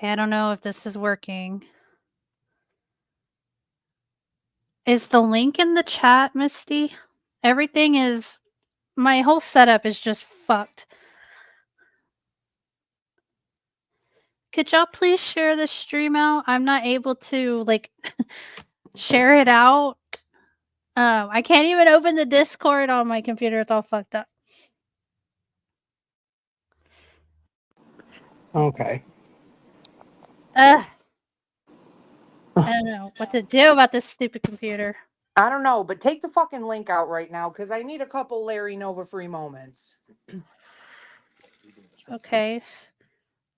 Okay, I don't know if this is working. Is the link in the chat, Misty? Everything is... my whole setup is just fucked. Could y'all please share the stream out? I'm not able to, like, share it out. I can't even open the Discord on my computer. It's all fucked up. Okay. I don't know what to do about this stupid computer. I don't know, but take the fucking link out right now because I need a couple Larry Nova free moments. Okay.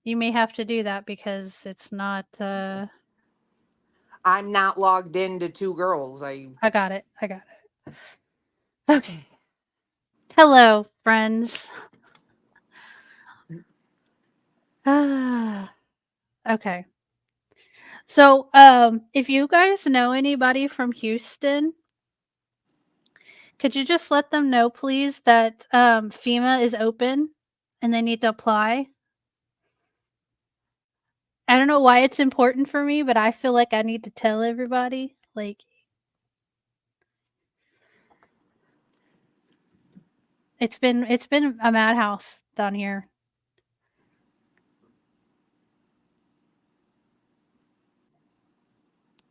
You may have to do that because it's not... I'm not logged into Two Girls. I got it. Okay. Hello, friends. Okay. So, if you guys know anybody from Houston, could you just let them know, please, that FEMA is open and they need to apply? I don't know why it's important for me, but I feel like I need to tell everybody. Like, it's been a madhouse down here.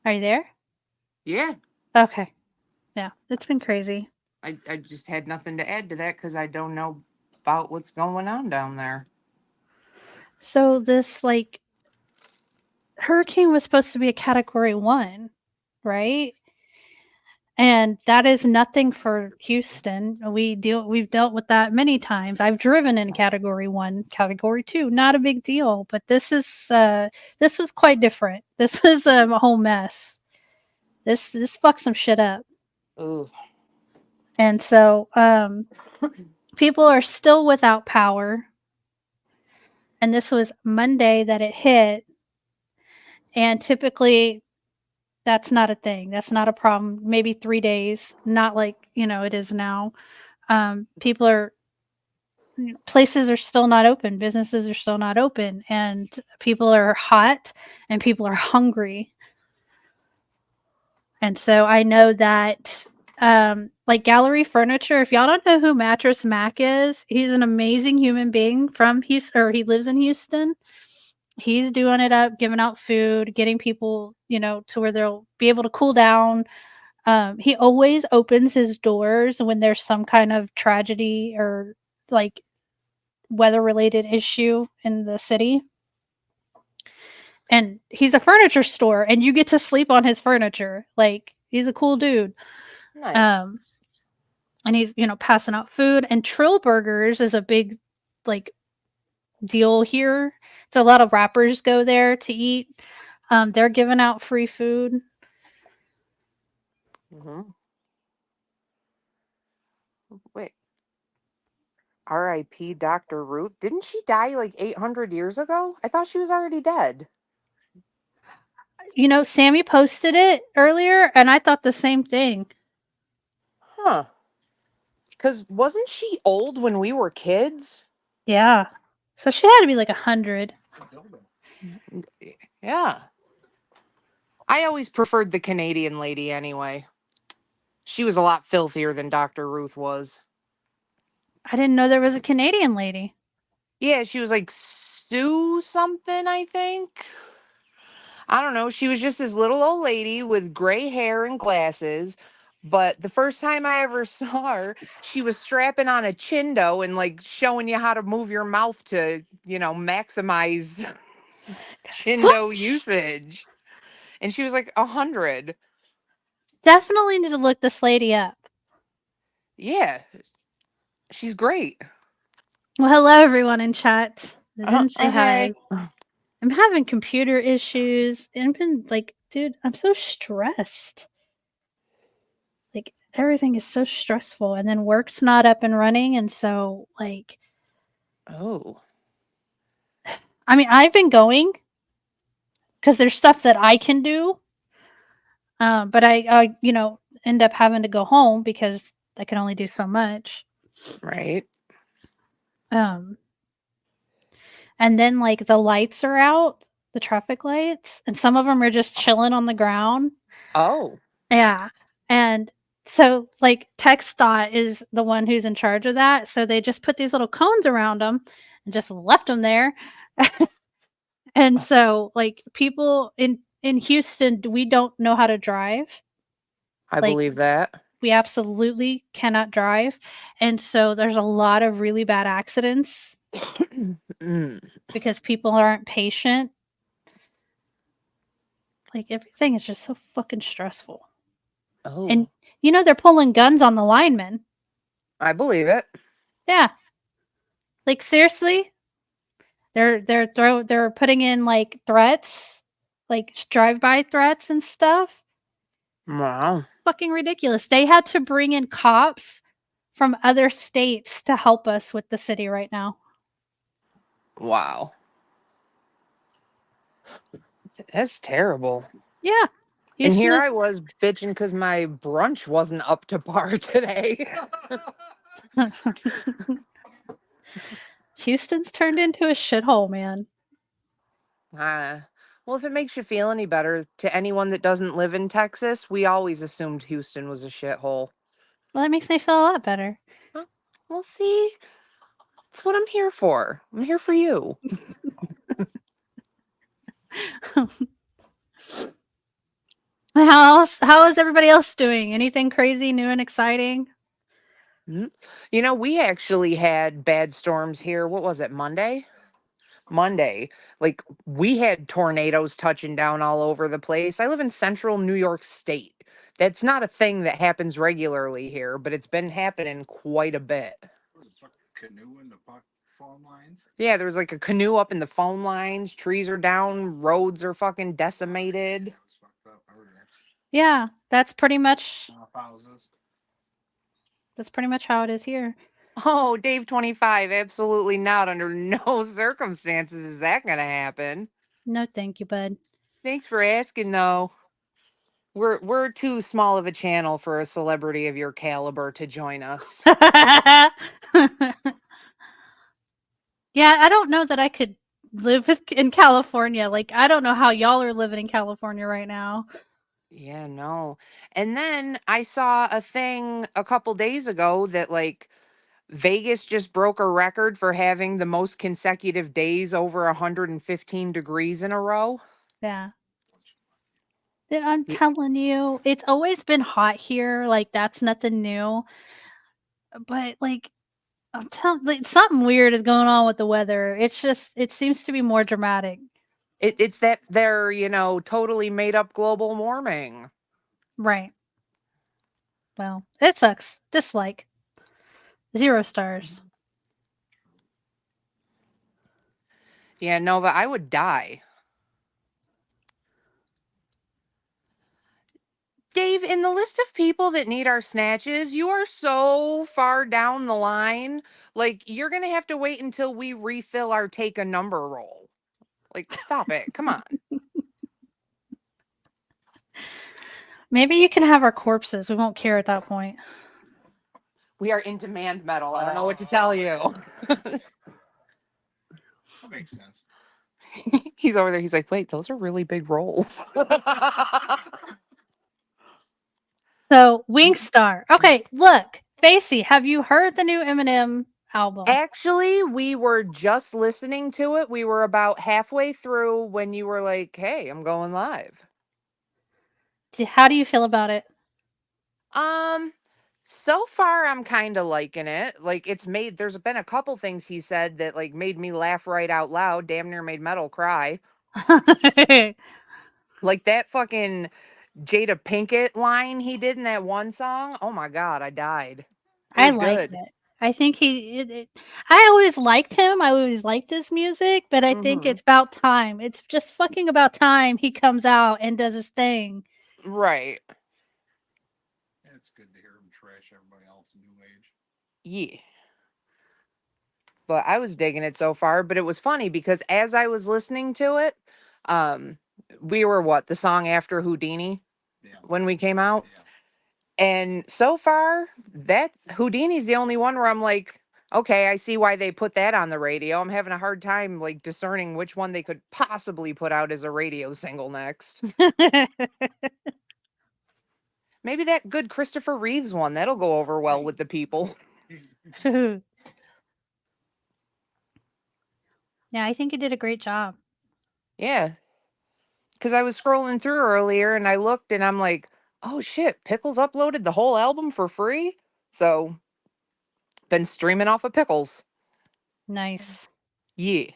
Are you there? Yeah. Okay. Yeah, it's been crazy. I just had nothing to add to that because I don't know about what's going on down there. So this, like, hurricane was supposed to be a category 1, right? And that is nothing for Houston. We've dealt with that many times. I've driven in category 1, category 2, not a big deal, but this was quite different. This was a whole mess. This fucked some shit up. Ugh. And so people are still without power. And this was Monday that it hit. And typically that's not a thing. That's not a problem. Maybe 3 days, not like, it is now. Places are still not open. Businesses are still not open. And people are hot and people are hungry. And so I know that, like Gallery Furniture, if y'all don't know who Mattress Mac is, he's an amazing human being from Houston, or he lives in Houston. He's doing it up, giving out food, getting people, to where they'll be able to cool down. He always opens his doors when there's some kind of tragedy or like weather-related issue in the city. And he's a furniture store, and you get to sleep on his furniture. Like, he's a cool dude. Nice. And he's, passing out food. And Trill Burgers is a big, like, deal here. So a lot of rappers go there to eat. They're giving out free food. Mm-hmm. Wait. R.I.P. Dr. Ruth. Didn't she die like 800 years ago? I thought she was already dead. Sammy posted it earlier, and I thought the same thing. Huh. Because wasn't she old when we were kids? Yeah. So she had to be like 100. Yeah. I always preferred the Canadian lady anyway. She was a lot filthier than Dr. Ruth was. I didn't know there was a Canadian lady. Yeah, she was like Sue something, I think. I don't know. She was just this little old lady with gray hair and glasses. But the first time I ever saw her, she was strapping on a chindo and like showing you how to move your mouth to, maximize chindo usage. And she was like 100. Definitely need to look this lady up. Yeah. She's great. Well, hello everyone in chat. I didn't say hi. Hey. I'm having computer issues. And I've been like, dude, I'm so stressed. Like, everything is so stressful. And then work's not up and running. And so, like... Oh. I mean, I've been going because there's stuff that I can do. But I end up having to go home because I can only do so much. Right. And then, like, the lights are out. the traffic lights, and some of them are just chilling on the ground. Oh, Yeah, and so, like, TxDOT is the one who's in charge of that, so they just put these little cones around them and just left them there. And so, like, people in Houston, we don't know how to drive. I Like, believe that. we absolutely cannot drive, and so there's a lot of really bad accidents Mm. because people aren't patient. Like, everything is just so fucking stressful. And, Oh, they're pulling guns on the linemen. I believe it. Yeah. Like, seriously? They're putting in, like, threats, like, drive-by threats and stuff. Wow. Fucking ridiculous. They had to bring in cops from other states to help us with the city right now. Wow. That's terrible. Yeah. And Houston here is I was bitching because my brunch wasn't up to par today. Houston's turned into a shithole, man. uh, well, if it makes you feel any better, to anyone that doesn't live in Texas, we always assumed Houston was a shithole. Well, that makes me feel a lot better. Huh? Well, see, that's what I'm here for. I'm here for you. How is everybody else doing? Anything crazy, new and exciting? Mhm. You know, we actually had bad storms here. What was it, Monday? Monday. Like, we had tornadoes touching down all over the place. I live in central New York State. That's not a thing that happens regularly here, but it's been happening quite a bit. Yeah, there was like a canoe up in the phone lines. Trees are down. Roads are fucking decimated. Yeah, that's pretty much how it is here. Oh, Dave 25. Absolutely not. Under no circumstances is that going to happen. No, thank you, bud. Thanks for asking, though. We're too small of a channel for a celebrity of your caliber to join us. Yeah, I don't know that I could live in California. Like, I don't know how y'all are living in California right now. Yeah, no. And then I saw a thing a couple days ago that like Vegas just broke a record for having the most consecutive days over 115 degrees in a row. Yeah. Then I'm Y- telling you, it's always been hot here. Like, that's nothing new. But, like, I'm telling, like, something weird is going on with the weather. It seems to be more dramatic. it's that they're, totally made up global warming. Right. Well, it sucks. Dislike. 0 stars. Yeah, Nova, I would die. Dave, in the list of people that need our snatches, you are so far down the line. Like, you're going to have to wait until we refill our take a number roll. Like, stop it. Come on. Maybe you can have our corpses. We won't care at that point. We are in demand metal. I don't know what to tell you. That makes sense. He's over there. He's like, wait, those are really big rolls. So, Wingstar. Okay, look. Facey, have you heard the new Eminem album? Actually, we were just listening to it. We were about halfway through when you were like, hey, I'm going live. How do you feel about it? Um, so far I'm kind of liking it. Like there's been a couple things he said that like made me laugh right out loud, damn near made Metal cry. Like that fucking Jada Pinkett line he did in that one song. Oh my god, I died. It I was like good. it. I think I always liked him. I always liked his music, but I think Mhm. it's about time. It's just fucking about time he comes out and does his thing. Right. It's good to hear him trash everybody else new age. Yeah. But I was digging it so far, but it was funny because as I was listening to it, um we were the song after Houdini Yeah. when we came out. Yeah. And so far, that's Houdini's the only one where I'm like, Okay, I see why they put that on the radio. I'm having a hard time like discerning which one they could possibly put out as a radio single next. Maybe that good Christopher Reeves one. That'll go over well with the people. Yeah, I think he did a great job. Yeah. Because I was scrolling through earlier and I looked and I'm like, oh shit, Pickles uploaded the whole album for free. So, been streaming off of Pickles. Nice. Yeah.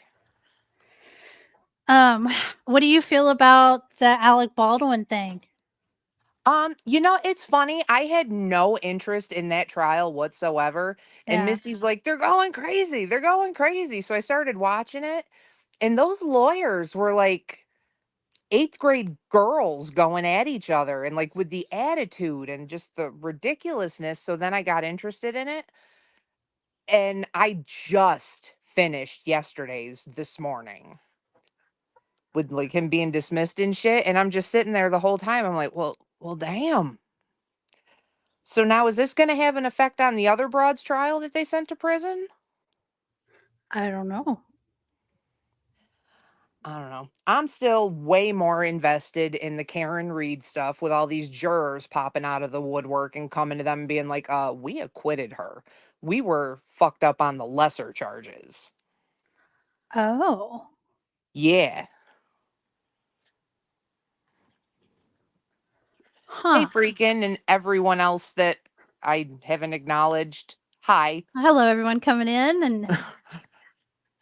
Um, what do you feel about the Alec Baldwin thing? It's funny. I had no interest in that trial whatsoever. And Yeah. Misty's like, they're going crazy. They're going crazy. So I started watching it. And those lawyers were like eighth grade girls going at each other and like with the attitude and just the ridiculousness. So then I got interested in it. And I just finished yesterday's this morning with like him being dismissed and shit. And I'm just sitting there the whole time. I'm like, well, damn. So now is this going to have an effect on the other broad's trial that they sent to prison? I don't know. I don't know. I'm still way more invested in the Karen Reed stuff with all these jurors popping out of the woodwork and coming to them and being like, we acquitted her. We were fucked up on the lesser charges. Oh. Yeah. Hey, Huh. freaking, and everyone else that I haven't acknowledged. Hi. Hello, everyone coming in, and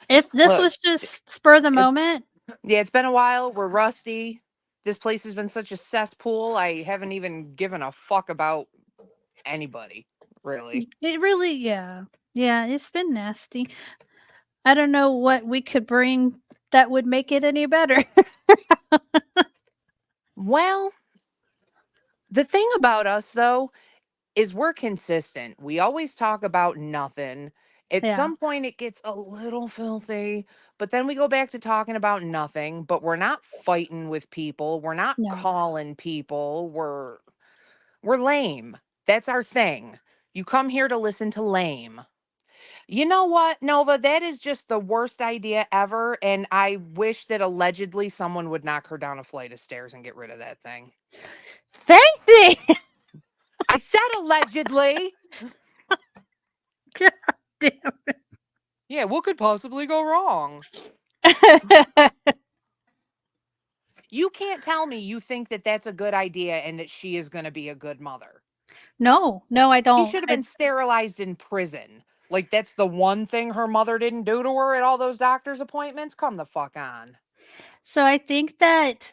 this Look, was just spur of the it, moment. yeah, it's been a while. We're rusty. This place has been such a cesspool. I haven't even given a fuck about anybody, really. It really, yeah, it's been nasty. I don't know what we could bring that would make it any better. Well, the thing about us, though, is we're consistent. We always talk about nothing. At Yeah, some point, it gets a little filthy, but then we go back to talking about nothing. But we're not fighting with people. We're not no. calling people. We're lame. That's our thing. You come here to listen to lame. You know what, Nova? That is just the worst idea ever. And I wish that allegedly someone would knock her down a flight of stairs and get rid of that thing. Fancy. I said allegedly. God damn Yeah, what could possibly go wrong? it. You can't tell me you think that that's a good idea and that she is going to be a good mother. No, I She don't. should have been sterilized in prison. Like, that's the one thing her mother didn't do to her at all those doctor's appointments? Come the fuck on. So I think that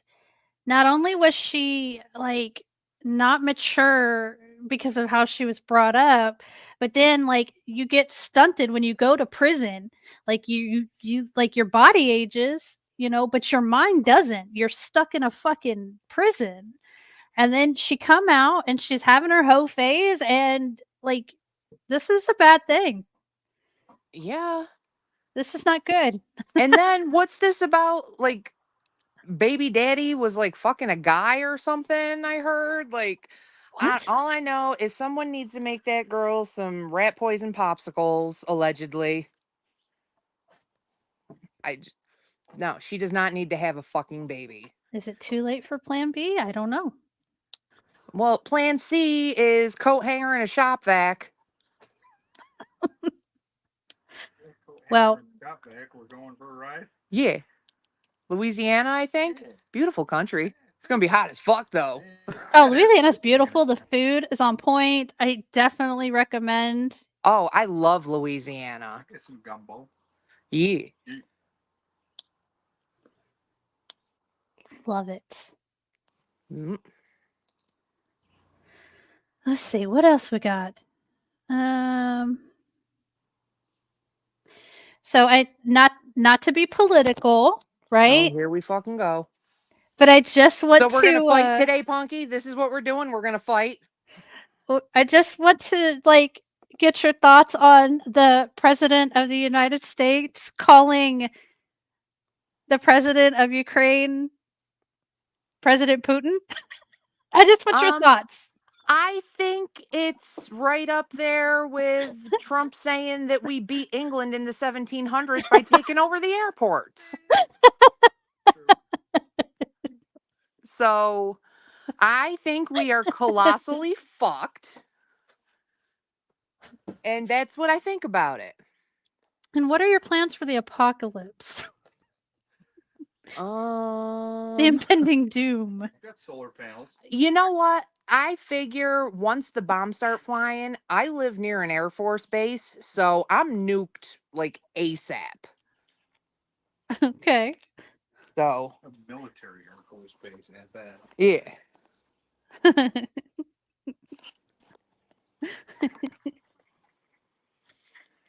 not only was she like not mature because of how she was brought up, but then like you get stunted when you go to prison. Like you like your body ages, but your mind doesn't. You're stuck in a fucking prison. And then she come out and she's having her hoe phase, and like this is a bad thing. Yeah. This is not good. And then what's this about? Like, baby daddy was like fucking a guy or something, I heard. Like, What? all I know is someone needs to make that girl some rat poison popsicles, allegedly. No, she does not need to have a fucking baby. Is it too late for plan B? I don't know. Well, plan C is coat hanger and a shop vac. Well, Got the heck we're going for a ride. Yeah. Louisiana, I think. Beautiful country. It's going to be hot as fuck, though. oh, Louisiana's beautiful. The food is on point. I definitely recommend. Oh, I love Louisiana. Get some gumbo. Yeah. Love it. Mm. Let's see what else we got. Um so I not to be political, Oh, right? here we fucking go. But I just want So we're going to to fight today, Punky? This is what we're doing? We're going to fight? I just want to like get your thoughts on the president of the United States calling the president of Ukraine President Putin. I just want your thoughts. I think it's right up there with Trump saying that we beat England in the 1700s by taking over the airports. So I think we are colossally fucked. And that's what I think about it. And what are your plans for the apocalypse? The impending doom. Got solar panels. You know what? I figure once the bombs start flying, I live near an Air Force base, so I'm nuked like ASAP. Okay. So, A military Air Force base at that. yeah.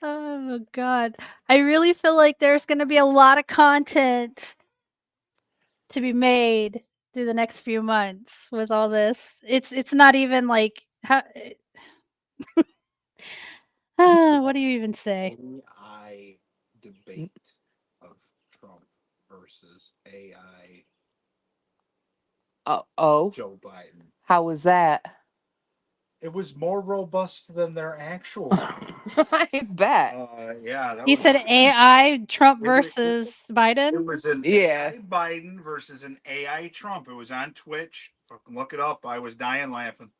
Oh god. I really feel like there's going to be a lot of content to be made through the next few months with all this. It's not even like how what do you even say? AI debate of Trump versus AI Oh, Joe Biden. how was that? It was more robust than their actual debate. I bet. Yeah, that You was. said AI Trump It was- versus It Biden? was an Yeah. AI Biden versus an AI Trump. It was on Twitch. Fucking look it up. I was dying laughing.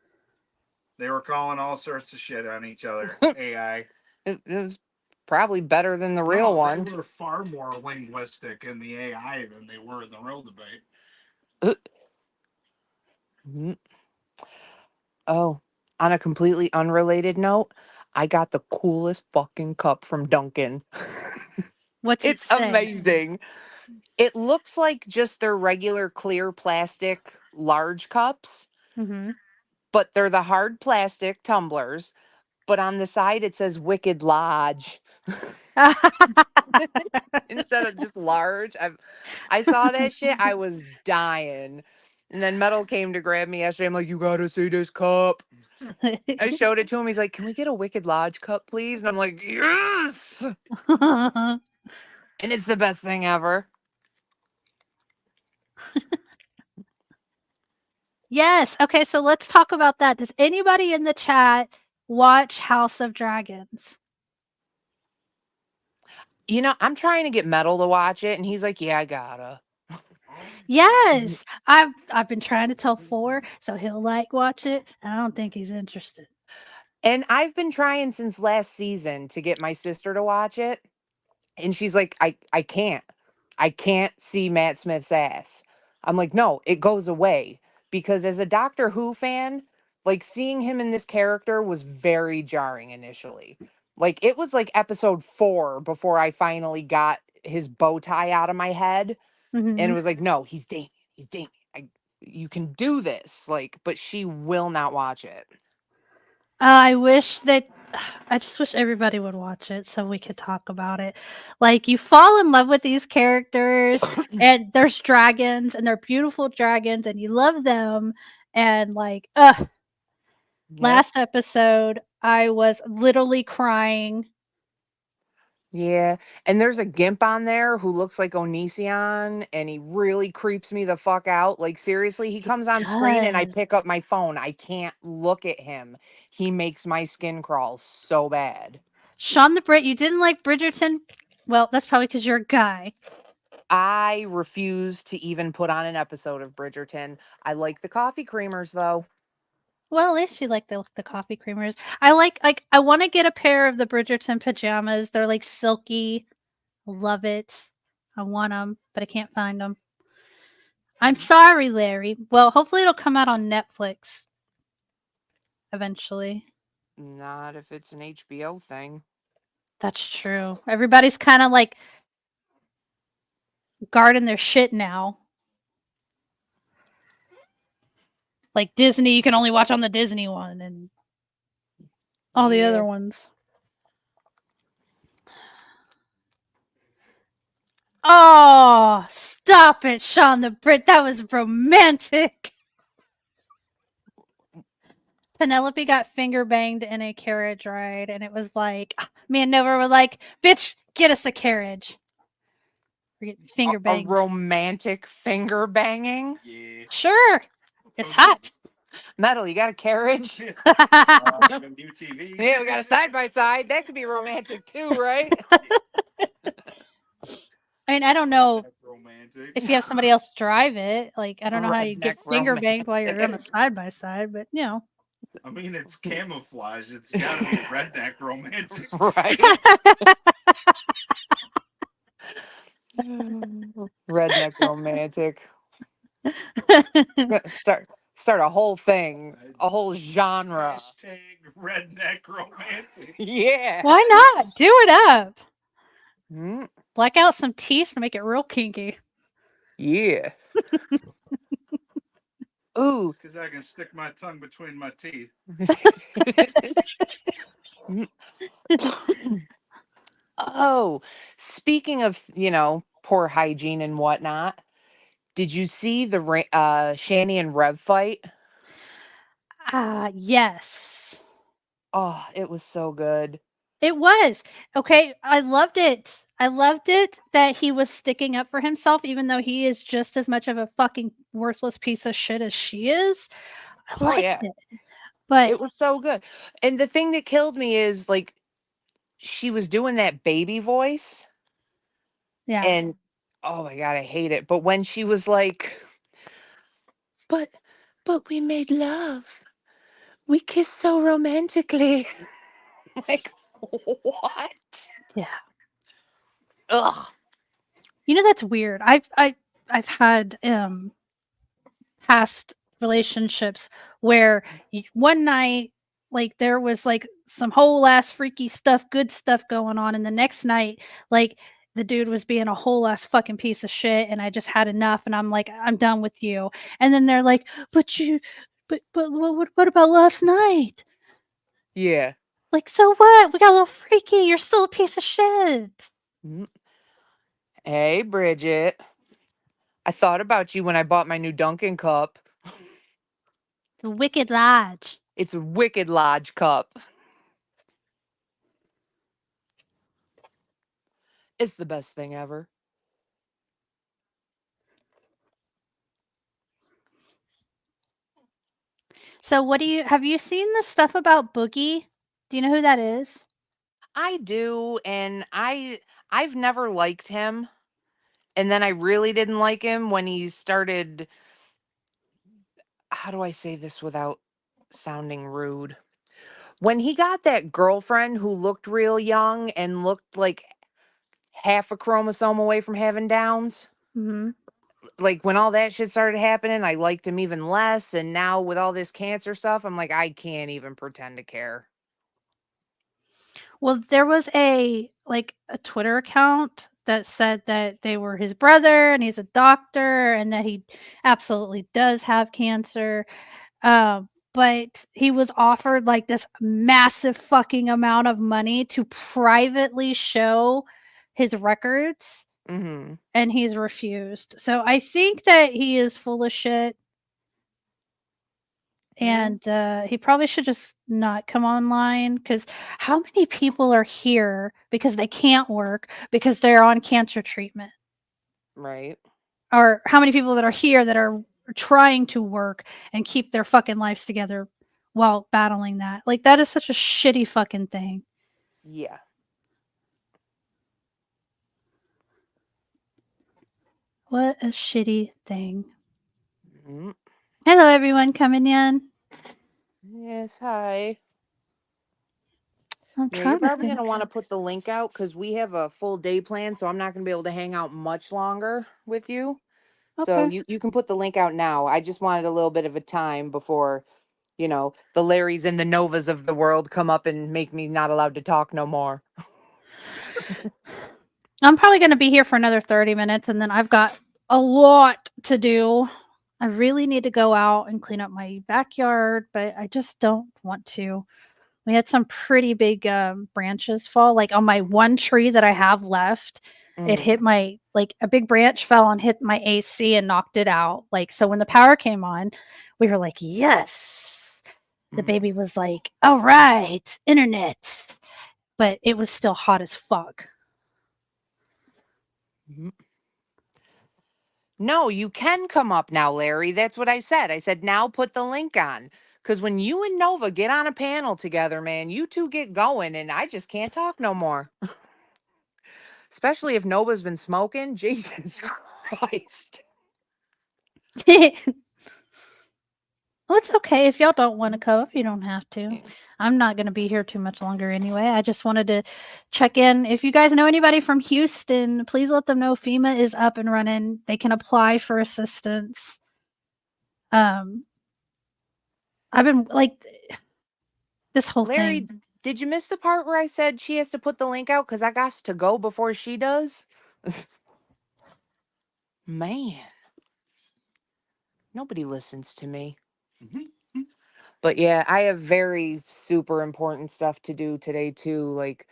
They were calling all sorts of shit on each other. AI. It was probably better than the No, real they one. were far more linguistic in the AI than they were in the real debate. Mm. Oh, on a completely unrelated note, I got the coolest fucking cup from Dunkin'. What's it It's say? amazing. It looks like just their regular clear plastic large cups, Mm-hmm. but they're the hard plastic tumblers. But on the side, it says Wicked Lodge instead of just large. I saw that shit. I was dying. And then Metal came to grab me yesterday. I'm like, you gotta see this cup. I showed it to him. He's like, can we get a Wicked Lodge cup, please? And I'm like, yes. And it's the best thing ever. Yes. Okay, so let's talk about that. Does anybody in the chat watch House of Dragons? You know, I'm trying to get Metal to watch it, and he's like, yeah, I gotta. Yes. I've been trying to tell 4, so he'll like watch it. I don't think he's interested. And I've been trying since last season to get my sister to watch it. And she's like, I can't. I can't see Matt Smith's ass. I'm like, no, it goes away. Because as a Doctor Who fan, like seeing him in this character was very jarring initially. Like it was like episode 4 before I finally got his bow tie out of my head. And it Mhm. was like, no, he's Damien. He's Damien. You can do this. Like, but she will not watch it. I wish that I just wish everybody would watch it so we could talk about it. Like you fall in love with these characters and there's dragons and they're beautiful dragons and you love them and like Yep. last episode I was literally crying. Yeah. And there's a gimp on there who looks like Onision and he really creeps me the fuck out. Like seriously, he It comes on screen and I does. pick up my phone. I can't look at him. He makes my skin crawl so bad. Sean the Brit, you didn't like Bridgerton? Well, that's probably because you're a guy. I refuse to even put on an episode of Bridgerton. I like the coffee creamers though. Well, at least you like the coffee creamers. I want to get a pair of the Bridgerton pajamas. They're like silky. Love it. I want them, but I can't find them. I'm sorry, Larry. Well, hopefully it'll come out on Netflix eventually. Not if it's an HBO thing. That's true. Everybody's kind of like guarding their shit now. Like Disney, you can only watch on the Disney one and all the Yeah. other ones. Oh, stop it, Sean the Brit. That was romantic. Penelope got finger banged in a carriage ride, and it was like me and Nova were like, "Bitch, get us a carriage." We're getting A, finger a banged. romantic finger banging. Yeah. Sure, it's hot. Metal, you got a carriage? And UTV. Yeah, we got a side by side. That could be romantic too, right? I mean, I don't know That's romantic. if you have somebody else drive it. Like, I don't know how you get Redneck finger banged while you're on a romantic. side by side, but you know. I mean, it's camouflage. It's got to be redneck romantic. Right? Redneck romantic. Start a whole thing, a whole genre. Hashtag redneck romantic. Yeah. Why not? Do it up. Mm, Black out some teeth to make it real kinky. yeah. Ooh. Because I can stick my tongue between my teeth. Oh, speaking of, poor hygiene and whatnot, did you see the Shani and Rev fight? Yes. Oh, it was so good. It was. Okay, I loved it. I loved it that he was sticking up for himself, even though he is just as much of a fucking worthless piece of shit as she is. I Oh liked yeah, it. But it was so good. And the thing that killed me is like she was doing that baby voice, yeah. and oh my god, I hate it. But when she was like, but but we made love. We kissed so romantically. Like what? Yeah. Ugh. You know that's weird. I've had past relationships where one night like there was like some whole ass freaky stuff, good stuff going on, and the next night like the dude was being a whole ass fucking piece of shit, and I just had enough, and I'm like, I'm done with you. And then they're like, but what about last night? Yeah. Like, so what? We got a little freaky. You're still a piece of shit. Mm. Hey, Bridget. I thought about you when I bought my new Dunkin' cup. The Wicked Lodge. It's a Wicked Lodge cup. It's the best thing ever. So what do you have you seen the stuff about Boogie? Do you know who that is? I do, and I've never liked him. And then I really didn't like him when he started, how do I say this without sounding rude? When he got that girlfriend who looked real young and looked like half a chromosome away from having Downs, Mm-hmm. like when all that shit started happening, I liked him even less. And now with all this cancer stuff, I'm like, I can't even pretend to care. Well, there was a Twitter account that said that they were his brother and he's a doctor and that he absolutely does have cancer. But he was offered like this massive fucking amount of money to privately show his records Hmm. and he's refused. So I think that he is full of shit Yeah. and he probably should just not come online because how many people are here because they can't work because they're on cancer treatment, Right. or how many people that are here that are trying to work and keep their fucking lives together while battling that? Like, that is such a shitty fucking thing. Yeah. What a shitty thing. Mm. Hello everyone coming in. Yes. Hi. I'm Yeah, you're trying to probably going think. to want to put the link out because we have a full day plan. So I'm not going to be able to hang out much longer with you. So Okay. you can put the link out now. I just wanted a little bit of a time before, the Larrys and the Novas of the world come up and make me not allowed to talk no more. I'm probably going to be here for another 30 minutes and then I've got a lot to do. I really need to go out and clean up my backyard, but I just don't want to. We had some pretty big branches fall. Like on my one tree that I have left, it Mm, hit like a big branch fell and hit my AC and knocked it out. Like, so when the power came on, we were like, yes. The mm, baby was like, all right, internet. But it was still hot as fuck. mm. No, you can come up now, Larry. That's what I said. I said, now put the link on. Because when you and Nova get on a panel together, man, you two get going, and I just can't talk no more. Especially if Nova's been smoking. Jesus Christ. Well, it's okay if y'all don't want to come up. You don't have to. Yeah. I'm not going to be here too much longer anyway. I just wanted to check in. If you guys know anybody from Houston, please let them know FEMA is up and running. They can apply for assistance. I've been like this whole Larry, thing. did you miss the part where I said she has to put the link out because I got to go before she does? Man, nobody listens to me. But yeah, I have very super important stuff to do today too. Like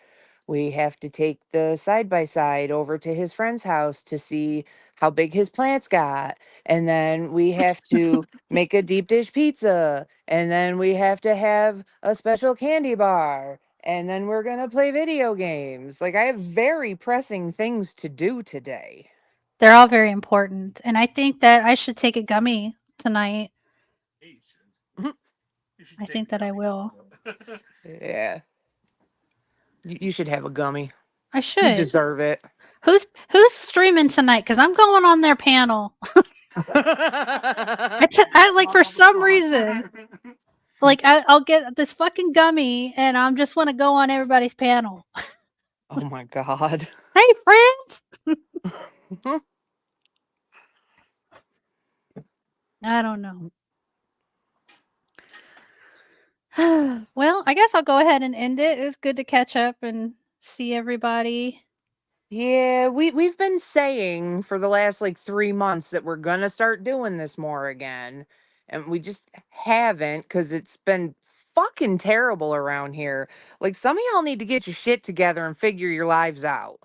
we have to take the side by side over to his friend's house to see how big his plants got. And then we have to make a deep dish pizza. And then we have to have a special candy bar. And then we're going to play video games. Like I have very pressing things to do today. They're all very important. And I think that I should take a gummy tonight. I think that I will. Yeah. You should have a gummy. I You should. deserve it. Who's streaming tonight? Because I'm going on their panel. I like for some reason, like I'll get this fucking gummy, and I'm just want to go on everybody's panel. Oh my God. Hey, friends. I don't know. Well, I guess I'll go ahead and end it. It was good to catch up and see everybody. Yeah, we've been saying for the last like 3 months that we're gonna start doing this more again, and we just haven't because it's been fucking terrible around here. Like some of y'all need to get your shit together and figure your lives out.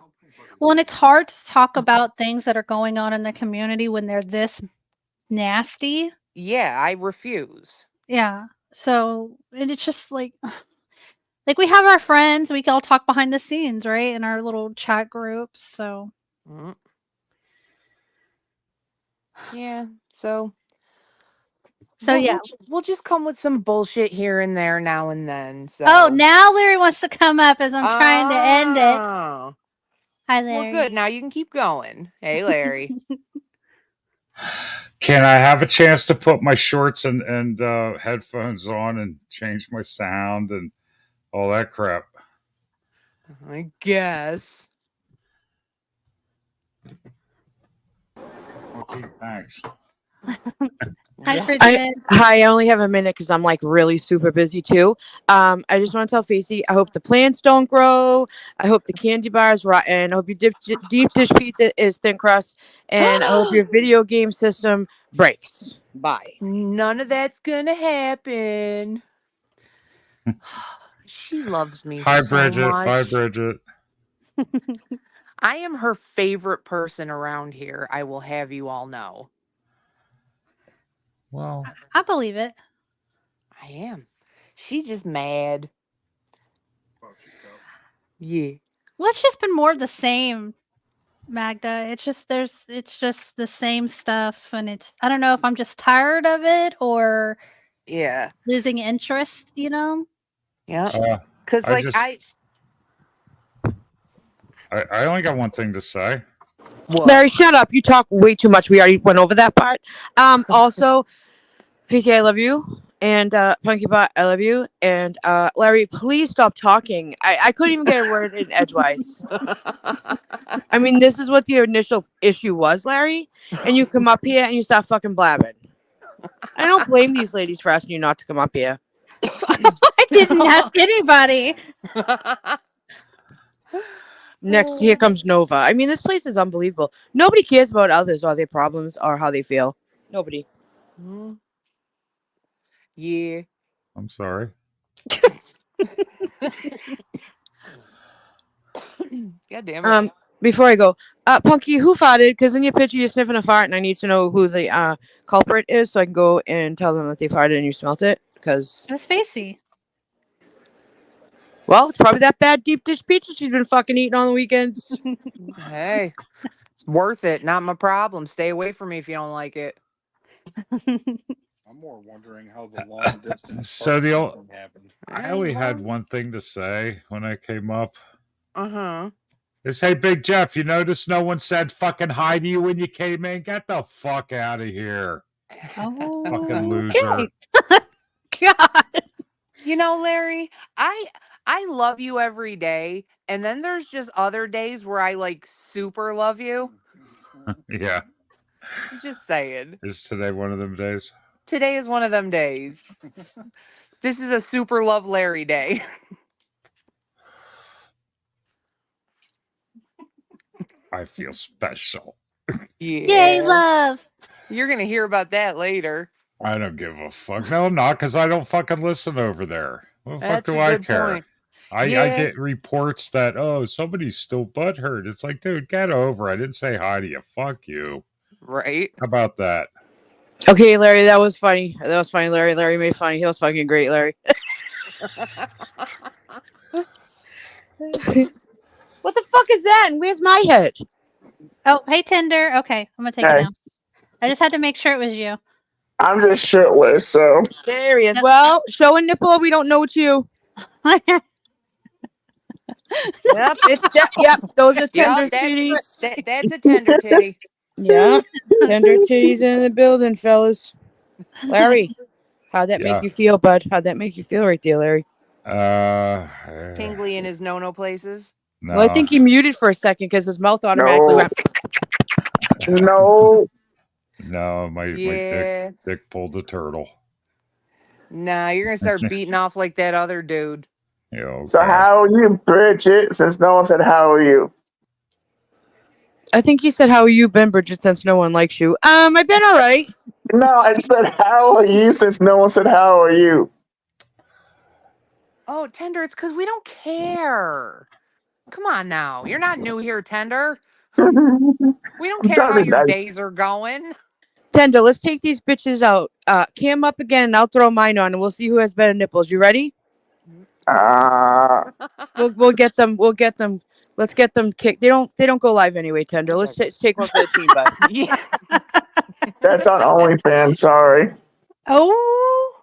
Well, and it's hard to talk about things that are going on in the community when they're this nasty. Yeah, I refuse. Yeah. So, and it's just like we have our friends, we can all talk behind the scenes, right? In our little chat groups. So, Mm. Yeah, so yeah. we'll just come with some bullshit here and there now and then. So Oh, now Larry wants to come up as I'm trying to end it. Oh. Hi, Well, Larry. good. Now you can keep going. Hey, Larry. Can I have a chance to put my shorts and headphones on and change my sound and all that crap? I guess. Okay, thanks. Hi, Wha- Bridget. Hi, I only have a minute because I'm like really super busy too. I just want to tell Facey, I hope the plants don't grow. I hope the candy bar is rotten. I hope your deep dish pizza is thin crust, and I hope your video game system breaks. Bye. None of that's gonna happen. She loves me Hi, so Bridget. Bye, much. Bridget. I am her favorite person around here. I will have you all know. Well, I believe it. I am. She just mad. Yeah. Well, it's just been more of the same, Magda. It's just the same stuff, and I don't know if I'm just tired of it or Yeah. losing interest. Yeah. Cause I like just I I only got one thing to say. what? Larry, shut up. You talk way too much. We already went over that part. Also, Facey, I love you. And Punky Bot, I love you. And Larry, please stop talking. I couldn't even get a word in edgewise. I mean, this is what the initial issue was, Larry. And you come up here and you start fucking blabbing. I don't blame these ladies for asking you not to come up here. I didn't ask anybody. Next, here comes Nova. I mean, this place is unbelievable. Nobody cares about others or their problems or how they feel. Nobody. Yeah. I'm sorry. God damn it. Before I go, Punky, who farted? Because in your picture you're sniffing a fart, and I need to know who the culprit is, so I can go and tell them that they farted and you smelt it. Because, It was Facey. well, it's probably that bad deep dish pizza she's been fucking eating on the weekends. Hey. It's Worth it. Not my problem. Stay away from me if you don't like it. I'm more wondering how the long distance So the old- thing happened. I only had one thing to say when I came up. Uh-huh. Is, hey, Big Jeff, you notice no one said fucking hi to you when you came in? Get the fuck out of here. Fucking loser. Okay. God. You know, Larry, I love you every day, and then there's just other days where I like super love you. Yeah. Just saying. Is today one of them days? Today is one of them days. This is a super love Larry day. I feel special. Yeah. Yay, love. You're gonna hear about that later. I don't give a fuck. No, I'm not, because I don't fucking listen over there. What the fuck That's do a I good care? point. I Yeah. get reports that, oh, somebody's still butthurt. It's like, dude, get over. I didn't say hi to you. Fuck you. Right. How about that? Okay, Larry, that was funny. That was funny, Larry. Larry made funny. He was fucking great, Larry. What the fuck is that? And where's my head? Oh, hey, Tinder. Okay, I'm gonna take it Hey. down. I just had to make sure it was you. I'm just shirtless, so There he is. Yep. Well, show a nipple. We don't know it's you. Yep, it's yep. Those are tender Yup, titties. that's a tender titty. Yeah, tender titties in the building, fellas. Larry, how'd that Yeah. make you feel, bud? How'd that make you feel right there, Larry? Tingly in his no places. No. Well, I think he muted for a second because his mouth automatically no, went. no. No, my Yeah. dick pulled the turtle. Nah, you're gonna start beating off like that other dude. Yeah, okay. So how are you, Bridget? Since no one said how are you. I think he said, "How are you, Ben Bridget?" Since no one likes you. I've been all right. No, I said how are you since no one said how are you. Oh, Tender, it's because we don't care. Come on now. You're not new here, Tender. We don't I'm care trying to how be your nice. days are going. Tender, let's take these bitches out. Cam up again, and I'll throw mine on, and we'll see who has better nipples. You ready? We'll get them. We'll get them. Let's get them kicked. They don't go live anyway, Tender. Let's take one for the team, bud. Yeah. That's on OnlyFans. Sorry. Oh,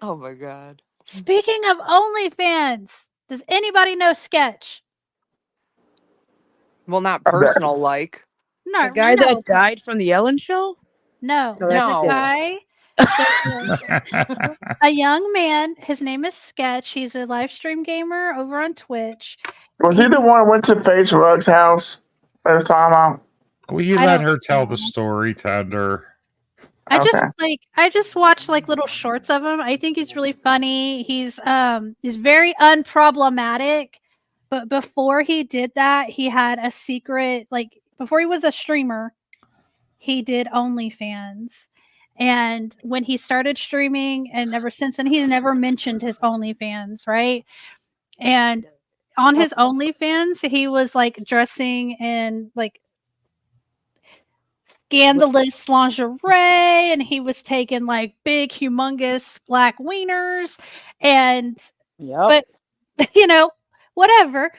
Oh my God. speaking of OnlyFans, does anybody know Sketch? Well, not I bet. personal like. No, The guy no, that died from the Ellen Show. no. No, that's No. This Sketch. guy, a young man. His name is Sketch. He's a live stream gamer over on Twitch. Was he the one who went to Face Rug's house at the time out? Will you I let don't her tell the know. story, Tender? I just watch like little shorts of him. I think he's really funny. He's very unproblematic. But before he did that, he had a secret, like before he was a streamer, he did OnlyFans. And when he started streaming, and ever since then, he's never mentioned his OnlyFans, right? And on his OnlyFans, he was like dressing in like scandalous lingerie, and he was taking like big, humongous black wieners, and Yep. but whatever.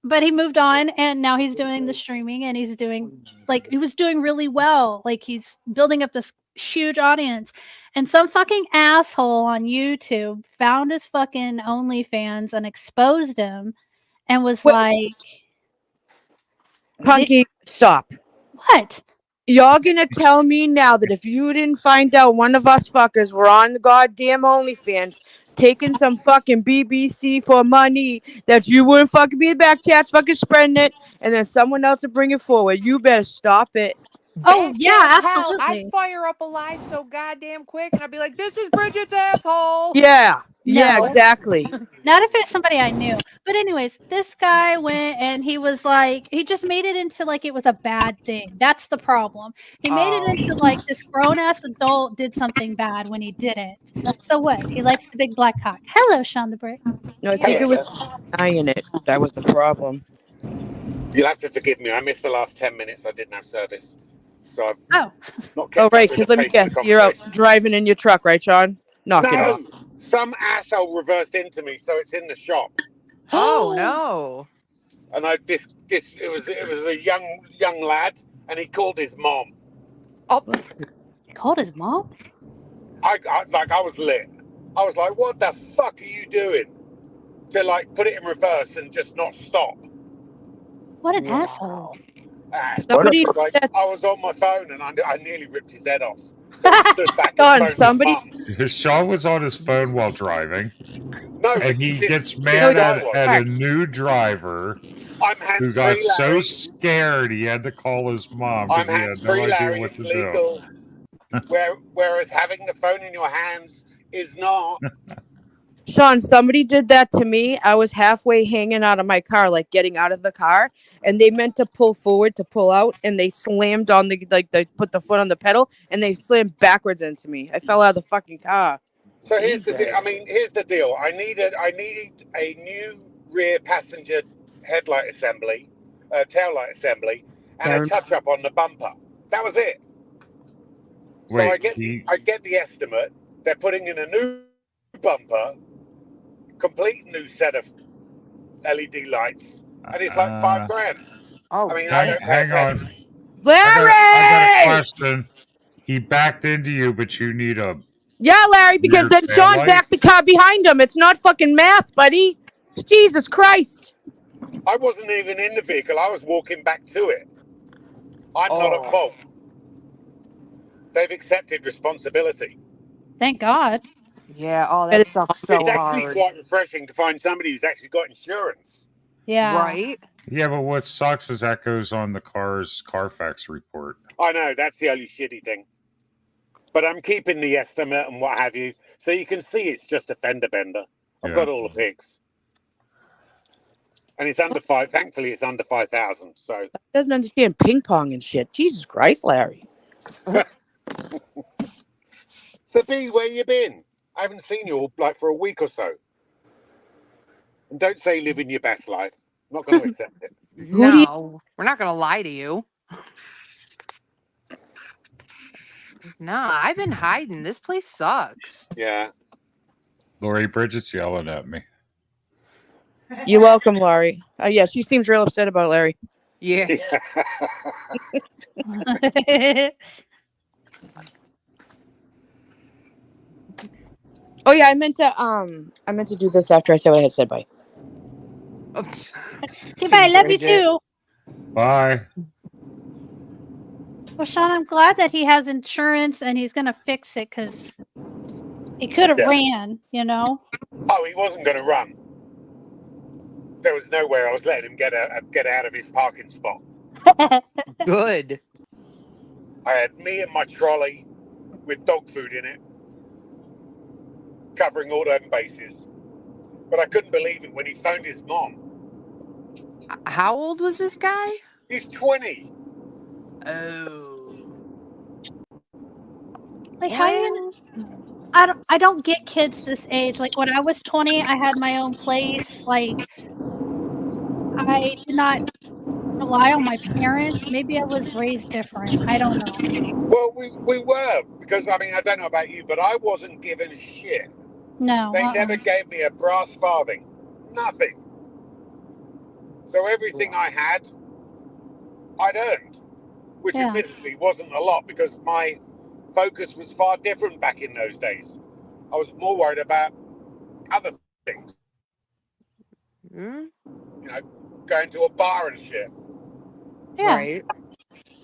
But he moved on, and now he's doing the streaming, and he's doing like he was doing really well. Like he's building up this huge audience, and some fucking asshole on YouTube found his fucking OnlyFans and exposed him, and was Wait. like, Punky, stop. "What? Y'all gonna tell me now that if you didn't find out one of us fuckers were on the goddamn OnlyFans taking some fucking BBC for money, that you wouldn't fucking be the back chats fucking spreading it, and then someone else would bring it forward? You better stop it." Oh Back yeah, chat, hell, absolutely." I'd fire up a live so goddamn quick, and I'd be like, "This is Bridget's asshole." Yeah. Yeah, No. exactly. Not if it's somebody I knew. But anyways, this guy went and he was like, he just made it into like it was a bad thing. That's the problem. He made it into like this grown ass adult did something bad when he didn't. So what? He likes the big black cock. Hello, Sean the Brick. No, I think it was denying it. That was the problem. You'll have to forgive me. I missed the last 10 minutes. I didn't have service. So I've Oh. not kept Oh, right, up with because the let me pace of the guess, you're out conversation. driving in your truck, right, Sean? Knock it off. No, some asshole reversed into me, so it's in the shop. Oh no. and it was a young lad, and he called his mom. Oh, He called his mom? I was lit. I was like, what the fuck are you doing? To like put it in reverse and just not stop. What an Wow. asshole. Somebody Like, that- I was on my phone and I nearly ripped his head off. So I stood back Don, and phoned somebody- his mum. Sean was on his phone while driving, No, and he gets this mad guy at was. a new driver I'm who hands got free, so Larry. scared he had to call his mom I'm because he had hands no free, idea Larry. what It's to do. legal. Whereas having the phone in your hands is not. Sean, somebody did that to me. I was halfway hanging out of my car, like getting out of the car, and they meant to pull forward to pull out, and they slammed on they put the foot on the pedal, and they slammed backwards into me. I fell out of the fucking car. So here's the Jesus. deal. I mean, here's the deal. I needed a new rear passenger headlight assembly, tail light assembly, and a Darn. touch up on the bumper. That was it. So Wait, I get the estimate. They're putting in a new bumper, complete new set of LED lights, and it's like $5,000. Oh, I mean, I don't pay hang a on. penny. I got a Larry! question. He backed into you, but you need a. Yeah, Larry, because Rear then Sean taillight? backed the car behind him. It's not fucking math, buddy. Jesus Christ. I wasn't even in the vehicle. I was walking back to it. I'm not Oh. at fault. They've accepted responsibility. Thank God. Yeah. Oh, that sucks so It's actually hard. quite refreshing to find somebody who's actually got insurance. Yeah. Right? Yeah, but what sucks is that goes on the car's Carfax report. I know, that's the only shitty thing. But I'm keeping the estimate and what have you, so you can see it's just a fender bender. I've got all the pigs. And it's under thankfully it's under 5,000, so. Doesn't understand ping pong and shit. Jesus Christ, Larry. So B, where you been? I haven't seen you like for a week or so. And don't say living your best life. I'm not going to accept it. Who do you- No, we're not gonna lie to you. Nah, I've been hiding. This place sucks. Yeah. Lori Bridget's yelling at me. You're welcome, Laurie. Yeah, she seems real upset about it, Larry. Yeah. Oh yeah, I meant to do this after I said what I had said. Bye. Goodbye. Love you Bridget. too. Bye. Well, Sean, I'm glad that he has insurance and he's going to fix it because he could have ran, you know? Oh, he wasn't going to run. There was nowhere I was letting him get out of his parking spot. Good. I had me and my trolley with dog food in it, covering all them bases. But I couldn't believe it when he phoned his mom. How old was this guy? He's 20. Oh. Like, how you I don't get kids this age. Like, when I was 20, I had my own place. Like, I did not rely on my parents. Maybe I was raised different. I don't know. Well, we were, because, I mean, I don't know about you, but I wasn't given shit. No. They never gave me a brass farthing. Nothing. So everything I had, I'd earned. Which Yeah. admittedly wasn't a lot, because my focus was far different back in those days. I was more worried about other things. Hmm? You know, going to a bar and shit. Yeah. Right.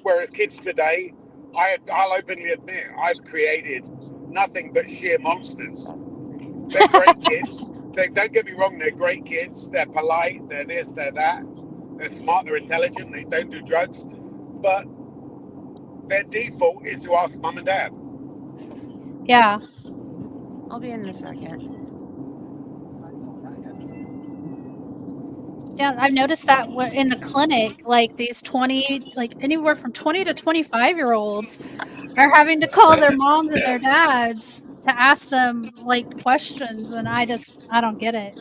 Whereas kids today, I'll openly admit, I've created nothing but sheer monsters. They're great kids. Don't get me wrong, they're great kids. They're polite, they're this, they're that. They're smart, they're intelligent, they don't do drugs. But their default is to ask mum and dad. Yeah. I'll be in a second. Yeah. I've noticed that in the clinic, like these 20, like anywhere from 20 to 25-year-olds are having to call their moms and their dads to ask them like questions. And I don't get it.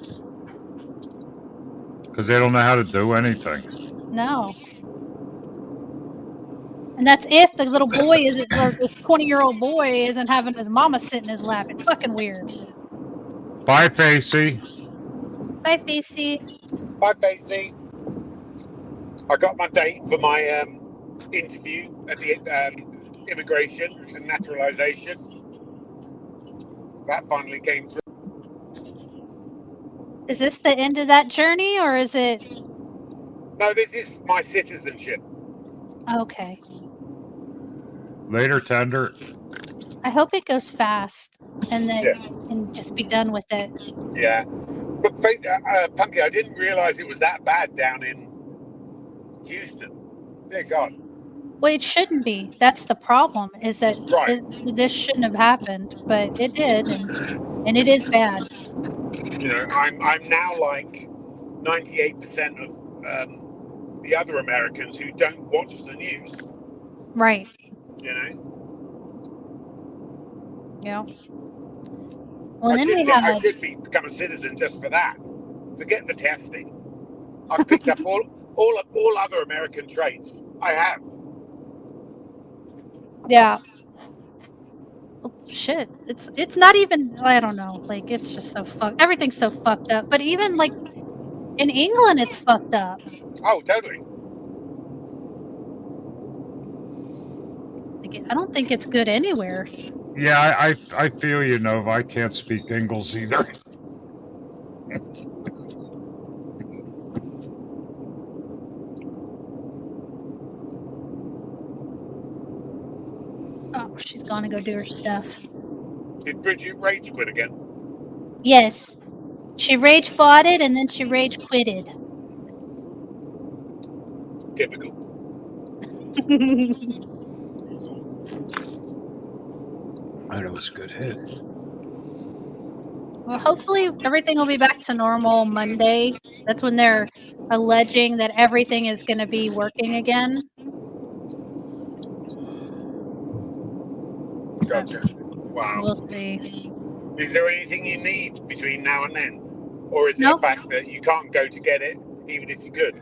Because they don't know how to do anything. No. And that's if the little boy isn't, or the 20-year-old boy isn't having his mama sit in his lap. It's fucking weird. Bye, Facey. Bye, Facey. Bye, Facey. I got my date for my interview at the immigration and naturalization. That finally came through. Is this the end of that journey, or is it No, this is my citizenship. okay? Later, Tender. I hope it goes fast and that Yeah. you can just be done with it. Yeah. But Punky, I didn't realize it was that bad down in Houston. Dear God. Well, it shouldn't be. That's the problem. Is that Right. this shouldn't have happened, but it did, and it is bad. You know, I'm now like 98% of the other Americans who don't watch the news. Right. You know. Yeah. Well, then we I have should become a citizen just for that. Forget the testing. I've picked up all other American traits. I have. yeah. Well, shit. It's not even. I don't know. Like it's just so fucked. Everything's so fucked up. But even like in England, it's fucked up. Oh, totally. Like I don't think it's good anywhere. Yeah, I feel you, Nova. I can't speak English either. Oh, she's gonna go do her stuff. Did Bridget rage quit again? Yes. She rage fought it and then she rage quitted. Typical. Oh, that was a good hit. Well, hopefully everything will be back to normal Monday. That's when they're alleging that everything is going to be working again. Gotcha. Wow. We'll see. Is there anything you need between now and then? Or is it Nope. a fact that you can't go to get it, even if you could?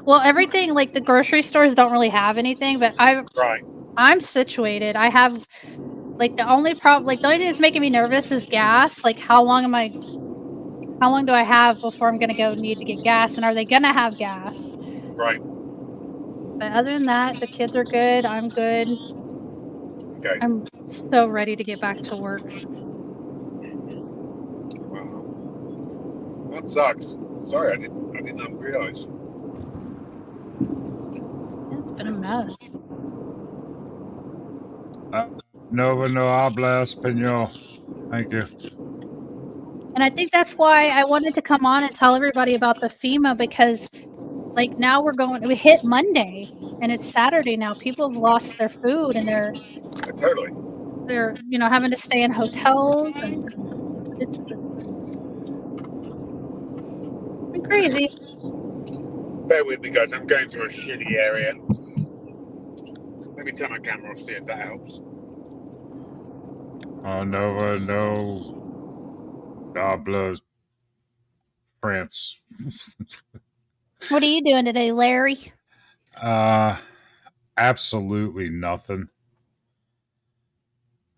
Well, everything like the grocery stores don't really have anything, but Right. I'm situated. I have like the only problem, like the only thing that's making me nervous is gas. Like how long do I have before I'm going to go need to get gas? And are they going to have gas? Right. But other than that, the kids are good. I'm good. Okay. I'm so ready to get back to work. Wow. That sucks. Sorry, I did not realize. Yeah, it's been a mess. Nova no habla español. Thank you. And I think that's why I wanted to come on and tell everybody about the FEMA because, like, now we hit Monday and it's Saturday now. People have lost their food and Totally. they're having to stay in hotels and it's been crazy. Bear with me, guys. I'm going through a shitty area. Let me turn my camera off, see if that helps. Oh, Nova no habla France. What are you doing today, Larry? Absolutely nothing.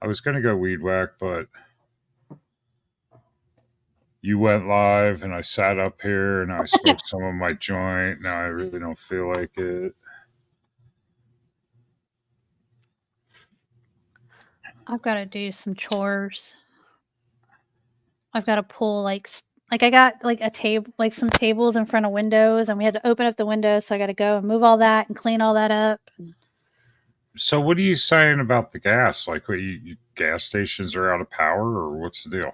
I was gonna go weed whack, but you went live and I sat up here and I smoked some of my joint. Now I really don't feel like it. I've got to do some chores. I've got to pull like I got like a table, like some tables in front of windows, and we had to open up the windows, so I got to go and move all that and clean all that up. So what are you saying about the gas? Like, what gas stations are out of power, or what's the deal?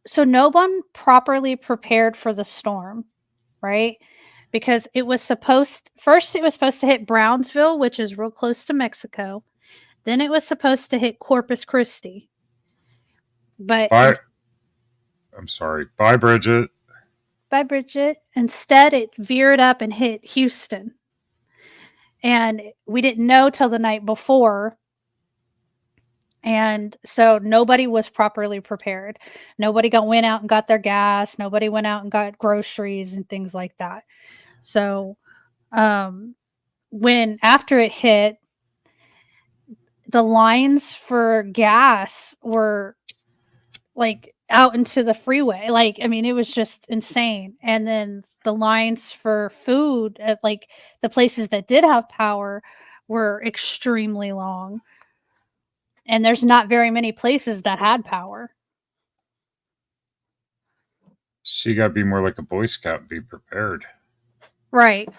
So no one properly prepared for the storm, right? Because it was supposed to hit Brownsville, which is real close to Mexico. Then it was supposed to hit Corpus Christi. But I'm sorry. Bye, Bridget. Bye, Bridget. Instead, it veered up and hit Houston. And we didn't know till the night before. And so nobody was properly prepared. Nobody went out and got their gas. Nobody went out and got groceries and things like that. So when after it hit, the lines for gas were like out into the freeway. Like, I mean, it was just insane. And then the lines for food at like the places that did have power were extremely long. And there's not very many places that had power. So you got to be more like a Boy Scout and be prepared. Right.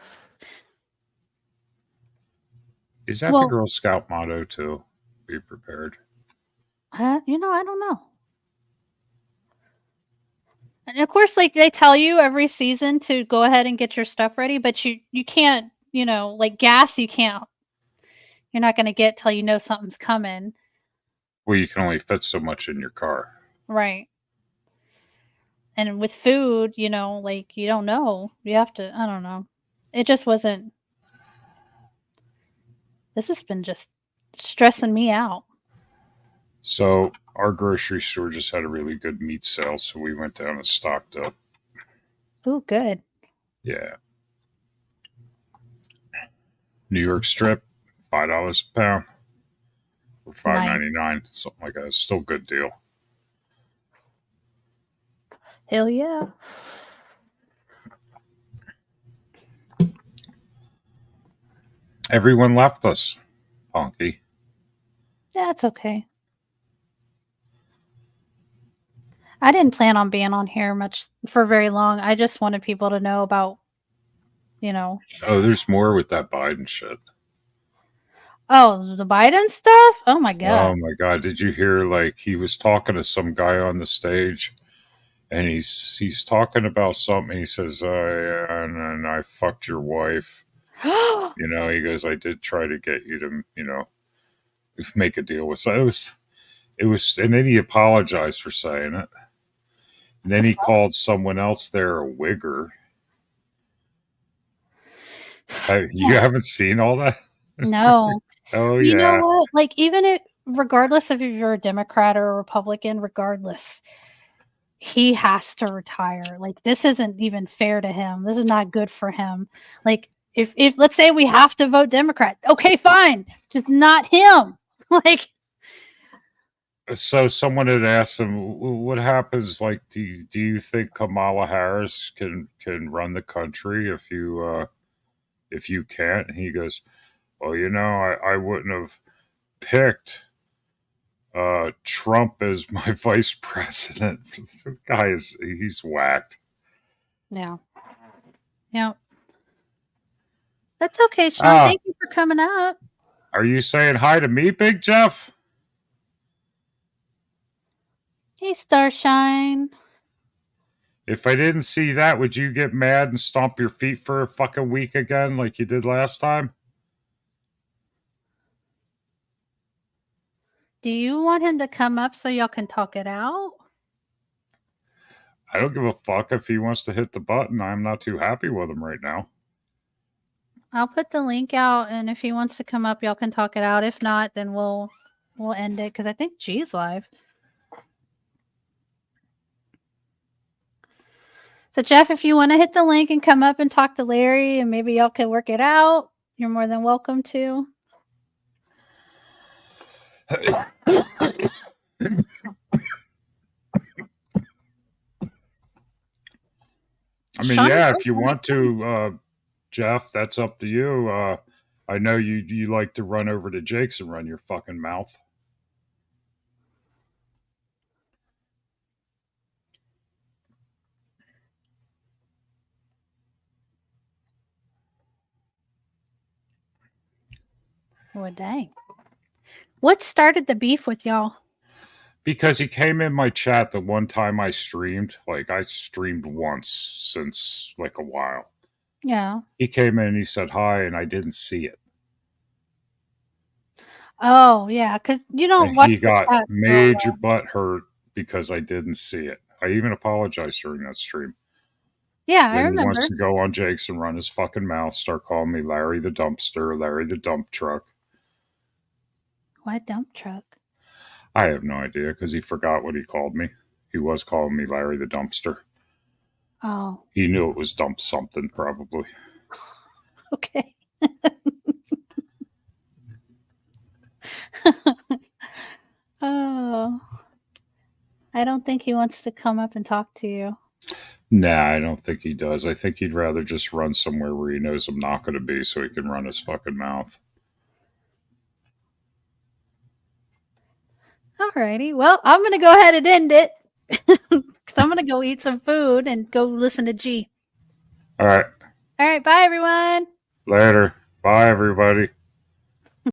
Is that the Well, Girl Scout motto too? Be prepared. I don't know. And of course, like they tell you every season to go ahead and get your stuff ready, but you can't, like gas you can't. You're not going to get till you know something's coming. Well, you can only fit so much in your car. Right. And with food, like you don't know. You have to, I don't know. It just wasn't. This has been just stressing me out. So our grocery store just had a really good meat sale, so we went down and stocked up. Oh, good. Yeah. New York strip, $5 a pound, or $5.99, something like that. It's still a good deal. Hell yeah. Everyone left us, Punky. That's okay. I didn't plan on being on here much for very long. I just wanted people to know about, Oh, there's more with that Biden shit. Oh, the Biden stuff? Oh my Oh god. my god! Did you hear? Like he was talking to some guy on the stage, and he's talking about something. He says, yeah, and I fucked your wife." He goes, "I did try to get you to, make a deal with." So it was, and then he apologized for saying it. And then he called someone else there a wigger. You haven't seen all that? No. Oh You know yeah. what? Like, even if, regardless if you're a Democrat or a Republican, regardless, he has to retire. Like, this isn't even fair to him. This is not good for him. Like, if let's say we have to vote Democrat, okay, fine, just not him. Like, So someone had asked him, "What happens? Like, do you think Kamala Harris can run the country if you can't?" And he goes, "Well, I wouldn't have picked Trump as my vice president." This guy he's whacked. yeah. Yeah. That's okay, Sean. Ah, Thank you for coming up. are you saying hi to me, Big Jeff? Hey, Starshine. If I didn't see that, would you get mad and stomp your feet for a fucking week again like you did last time? Do you want him to come up so y'all can talk it out? I don't give a fuck if he wants to hit the button. I'm not too happy with him right now. I'll put the link out, and if he wants to come up, y'all can talk it out. If not, then we'll end it because I think G's live. So Jeff, if you want to hit the link and come up and talk to Larry, and maybe y'all can work it out, you're more than welcome to. I mean, Sean, yeah, if you want to, Jeff, that's up to you. I know you like to run over to Jake's and run your fucking mouth. Oh, dang. What started the beef with y'all? Because he came in my chat the one time I streamed. Like, I streamed once since, like, a while. Yeah. He came in and he said hi, and I didn't see it. Oh, yeah, because you don't And watch he the got chat real major well. butt hurt because I didn't see it. I even apologized during that stream. Yeah, I Then he remember. wants to go on Jake's and run his fucking mouth, start calling me Larry the dumpster, Larry the dump truck. Why dump truck? I have no idea because he forgot what he called me. He was calling me Larry the dumpster. Oh, He knew it was dump something, probably. okay. Oh, I don't think he wants to come up and talk to you. Nah, I don't think he does. I think he'd rather just run somewhere where he knows I'm not going to be so he can run his fucking mouth. Alrighty. Well, I'm going to go ahead and end it. Because I'm going to go eat some food and go listen to G. All right. All right. Bye, everyone. Later. Bye, everybody.